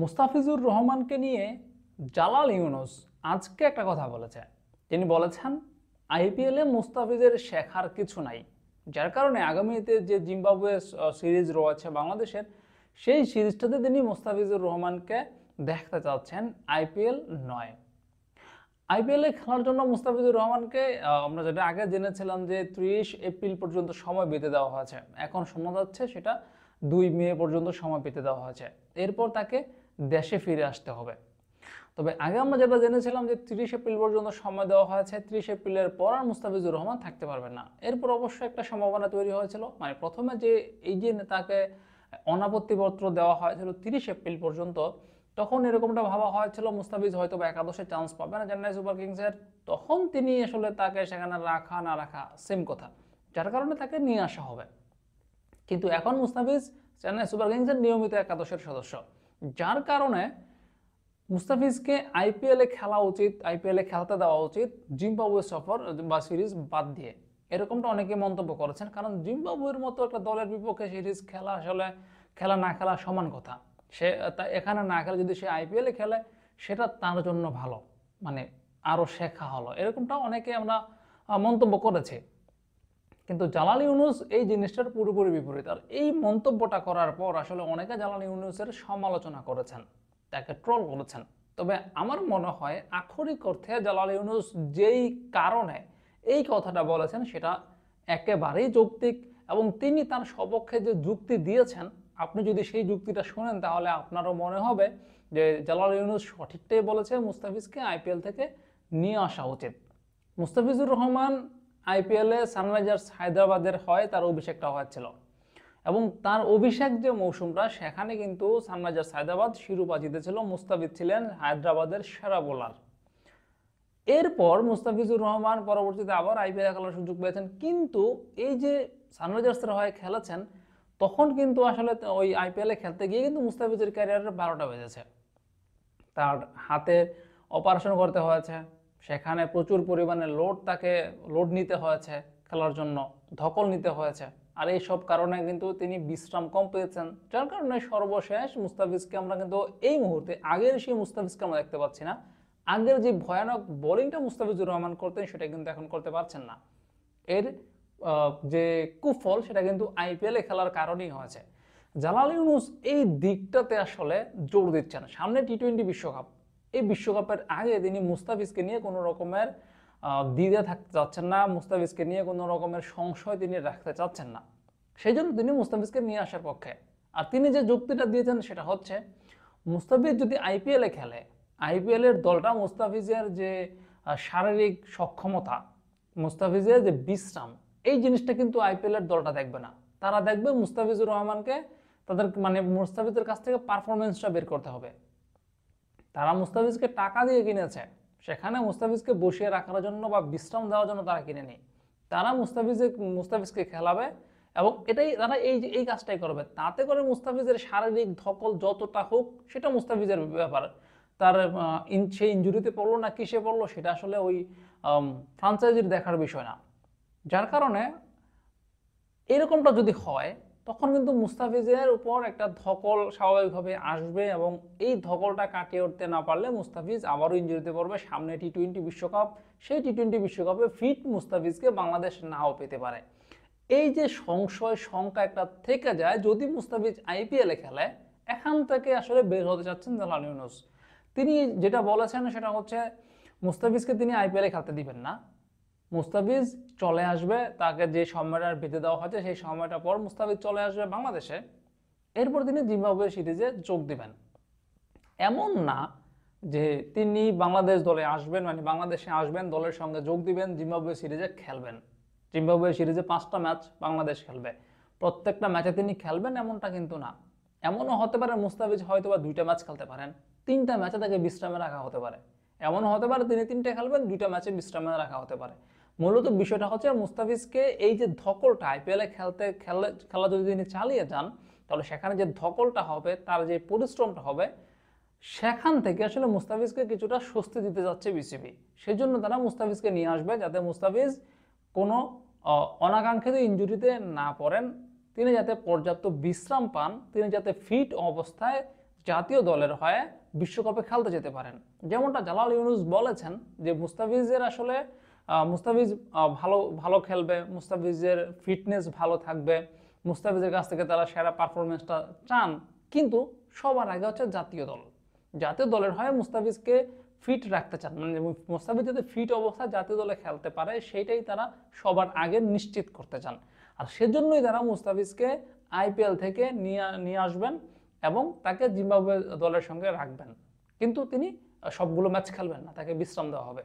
মুস্তাফিজুর রহমানকে নিয়ে জালাল ইউনুস আজকে একটা কথা বলেছে। তিনি বলেছেন আইপিএলে মুস্তাফিজের শেখার কিছু নাই, যার কারণে আগামীতে যে জিম্বাবুয়ে সিরিজ রয়েছে বাংলাদেশের, সেই সিরিজটাতে তিনি মুস্তাফিজুর রহমানকে দেখতে চাচ্ছেন, আইপিএল নয়। আইপিএলে খেলার জন্য মুস্তাফিজুর রহমানকে আমরা যেটা আগে জেনেছিলাম যে 30 এপ্রিল পর্যন্ত সময় বেঁধে দেওয়া হয়েছে, এখন শোনা যাচ্ছে সেটা 2 মে পর্যন্ত সময় পেতে দেওয়া হয়েছে। এরপর তাকে দেশে ফিরে আসতে হবে। তবে আগে আমরা যেটা জেনেছিলাম যে 30 এপ্রিল পর্যন্ত সময় দেওয়া হয়েছে, 30 এপ্রিলের পর আর মুস্তাফিজুর রহমান থাকতে পারবেন না। এরপর অবশ্যই একটা সম্ভাবনা তৈরি হয়েছিল, মানে প্রথমে যে এই যে তাকে অনাপত্তিপত্র দেওয়া হয়েছিল 30 এপ্রিল পর্যন্ত, তখন এরকমটা ভাবা হয়েছিল মুস্তাফিজ হয়তো বা একাদশে চান্স পাবে না চেন্নাই সুপার কিংসের, তখন তিনি আসলে তাকে সেখানে রাখা না রাখা সেম কথা, যার কারণে তাকে নিয়ে আসা হবে। কিন্তু এখন মুস্তাফিজ চেন্নাই সুপার কিংসের নিয়মিত একাদশের সদস্য, যার কারণে মুস্তাফিজকে আইপিএলে খেলা উচিত, আইপিএলে খেলতে দেওয়া উচিত জিম্বাবুয়ে সফর বা সিরিজ বাদ দিয়ে, এরকমটা অনেকে মন্তব্য করেছেন। কারণ জিম্বাবুয়ের মতো একটা দলের বিপক্ষে সিরিজ খেলা আসলে খেলা না খেলা সমান কথা। সে এখানে না খেলে যদি সে আইপিএলে খেলে সেটা তার জন্য ভালো, মানে আরও শেখা হলো, এরকমটা অনেকে আমরা মন্তব্য করেছি। কিন্তু জালাল ইউনুস এই জিনিসটার পুরোপুরি বিপরীত। আর এই মন্তব্যটা করার পর আসলে অনেকে জালাল ইউনুসের সমালোচনা করেছেন, তাকে ট্রল করেছেন। তবে আমার মনে হয় আক্ষরিক অর্থে জালাল ইউনুস যেই কারণে এই কথাটা বলেছেন সেটা একেবারেই যৌক্তিক, এবং তিনি তার সপক্ষে যে যুক্তি দিয়েছেন, আপনি যদি সেই যুক্তিটা শোনেন তাহলে আপনারও মনে হবে যে জালাল ইউনুস সঠিকটাই বলেছে, মুস্তাফিজকে আইপিএল থেকে নিয়ে আসা উচিত। মুস্তাফিজুর রহমান আইপিএলে সানরাইজার্স হায়দ্রাবাদের হয় তার অভিষেকটা হয়েছিল, এবং তার অভিষেক যে মৌসুমটা সেখানে কিন্তু সানরাইজার্স হায়দ্রাবাদ শিরোপা জিতেছিল, মুস্তাফিজ ছিলেন হায়দ্রাবাদের সেরা বোলার। এরপর মুস্তাফিজুর রহমান পরবর্তীতে আবার আইপিএলে খেলার সুযোগ পেয়েছেন, কিন্তু এই যে সানরাইজার্সের হয়ে খেলেছেন তখন কিন্তু আসলে ওই আইপিএলে খেলতে গিয়ে কিন্তু মুস্তাফিজের ক্যারিয়ারের 12টা বেজেছে। তার হাতে অপারেশন করতে হয়েছে, সেখানে প্রচুর পরিমাণে তাকে লোড নিতে হয়েছে, খেলার জন্য ধকল নিতে হয়েছে, আর এই সব কারণে কিন্তু তিনি বিশ্রাম কম পেয়েছেন, যার কারণে সর্বশেষ মুস্তাফিজকে আমরা কিন্তু এই মুহূর্তে আগের সেই মুস্তাফিজকে আমরা দেখতে পাচ্ছি না। আগের যে ভয়ানক বোলিংটা মুস্তাফিজুর রহমান করতেন সেটা কিন্তু এখন করতে পারছেন না। এর যে কুফল সেটা কিন্তু আইপিএলে খেলার কারণেই হয়েছে। জালাল ইউনুস এই দিকটাতে আসলে জোর দিচ্ছেন। সামনে টি-20 বিশ্বকাপ, এই বিশ্বকাপের আগে তিনি মুস্তাফিজকে নিয়ে কোনো রকমের দ্বিধা থাকতে চাচ্ছেন না, মুস্তাফিজকে নিয়ে কোনো রকমের সংশয় তিনি রাখতে চাচ্ছেন না, সেই জন্য তিনি মুস্তাফিজকে নিয়ে আসার পক্ষে। আর তিনি যে যুক্তিটা দিয়েছেন সেটা হচ্ছে, মুস্তাফিজ যদি আইপিএলে খেলে, আইপিএলের দলটা মুস্তাফিজের যে শারীরিক সক্ষমতা, মুস্তাফিজের যে বিশ্রাম, এই জিনিসটা কিন্তু আইপিএলের দলটা দেখবে না। তারা দেখবে মুস্তাফিজুর রহমানকে, তাদের মানে মুস্তাফিজের কাছ থেকে পারফরমেন্সটা বের করতে হবে। তারা মুস্তাফিজকে টাকা দিয়ে কিনেছে, সেখানে মুস্তাফিজকে বসিয়ে রাখার জন্য বা বিশ্রাম দেওয়ার জন্য তারা কিনে নেই। তারা মুস্তাফিজকে খেলাবে, এবং এটাই তারা এই কাজটাই করবে। তাতে করে মুস্তাফিজের শারীরিক ধকল যতটা হোক সেটা মুস্তাফিজের ব্যাপার, তার সে ইনজুরিতে পড়লো না কিসে পড়লো সেটা আসলে ওই ফ্রাঞ্চাইজির দেখার বিষয় না। যার কারণে এরকমটা যদি হয় তখন কিন্তু মুস্তাফিজের উপর একটা ধকল স্বাভাবিকভাবে আসবে, এবং এই ধকলটা কাটিয়ে উঠতে না পারলে মুস্তাফিজ আবারও ইনজুরিতে পড়বে। সামনে টি-20 বিশ্বকাপ, সেই টি-20 বিশ্বকাপে ফিট মুস্তাফিজকে বাংলাদেশ নাও পেতে পারে। এই যে সংশয় শঙ্কা একটা থেকে যায় যদি মুস্তাফিজ আইপিএলে খেলে, এখান থেকে আসলে বের হতে চাচ্ছেন জালাল ইউনুস। তিনি যেটা বলেছেন সেটা হচ্ছে, মুস্তাফিজকে তিনি আইপিএলে খেলতে দিবেন না, মুস্তাফিজ চলে আসবে, তাকে যে সময়টা বেঁধে দেওয়া হয়েছে সেই সময়টা পর মুস্তাফিজ চলে আসবে বাংলাদেশে, এরপর তিনি জিম্বাবুয়ে সিরিজে যোগ দিবেন। এমন না যে তিনি বাংলাদেশ দলে আসবেন, মানে বাংলাদেশে আসবেন, দলের সঙ্গে যোগ দিবেন, জিম্বাবুয়ে সিরিজে খেলবেন। জিম্বাবুয়ে সিরিজে 5টা ম্যাচ বাংলাদেশ খেলবে, প্রত্যেকটা ম্যাচে তিনি খেলবেন এমনটা কিন্তু না। এমনও হতে পারে মুস্তাফিজ হয়তো বা 2টা ম্যাচ খেলতে পারেন, 3টা ম্যাচে তাকে বিশ্রামে রাখা হতে পারে। এমনও হতে পারে তিনি 3টে খেলবেন, 2টা ম্যাচে বিশ্রামে রাখা হতে পারে। মূলত বিষয়টা হচ্ছে মুস্তাফিজকে এই যে ধকলটা আইপিএলে খেলা যদি তিনি চালিয়ে যান, তাহলে সেখানে যে ধকলটা হবে, তার যে পরিশ্রমটা হবে, সেখান থেকে আসলে মুস্তাফিজকে কিছুটা স্বস্তি দিতে যাচ্ছে বিসিবি। সেই জন্য তারা মুস্তাফিজকে নিয়ে আসবে, যাতে মুস্তাফিজ কোনো অনাকাঙ্ক্ষিত ইনজুরিতে না পড়েন, তিনি যাতে পর্যাপ্ত বিশ্রাম পান, তিনি যাতে ফিট অবস্থায় জাতীয় দলের হয়ে বিশ্বকাপে খেলতে যেতে পারেন। যেমনটা জালাল ইউনুস বলেছেন যে মুস্তাফিজের আসলে মুস্তাফিজ ভালো ভালো খেলবে, মুস্তাফিজের ফিটনেস ভালো থাকবে, মুস্তাফিজের কাছ থেকে তারা সেরা পারফরমেন্সটা চান, কিন্তু সবার আগে হচ্ছে জাতীয় দল। জাতীয় দলের হয়ে মুস্তাফিজকে ফিট রাখতে চান, মানে মুস্তাফিজ যাতে ফিট অবস্থায় জাতীয় দলে খেলতে পারে সেইটাই তারা সবার আগে নিশ্চিত করতে চান। আর সেজন্যই তারা মুস্তাফিজকে আইপিএল থেকে নিয়ে আসবেন এবং তাকে জিম্বাবুয়ে দলের সঙ্গে রাখবেন, কিন্তু তিনি সবগুলো ম্যাচ খেলবেন না, তাকে বিশ্রাম দেওয়া হবে।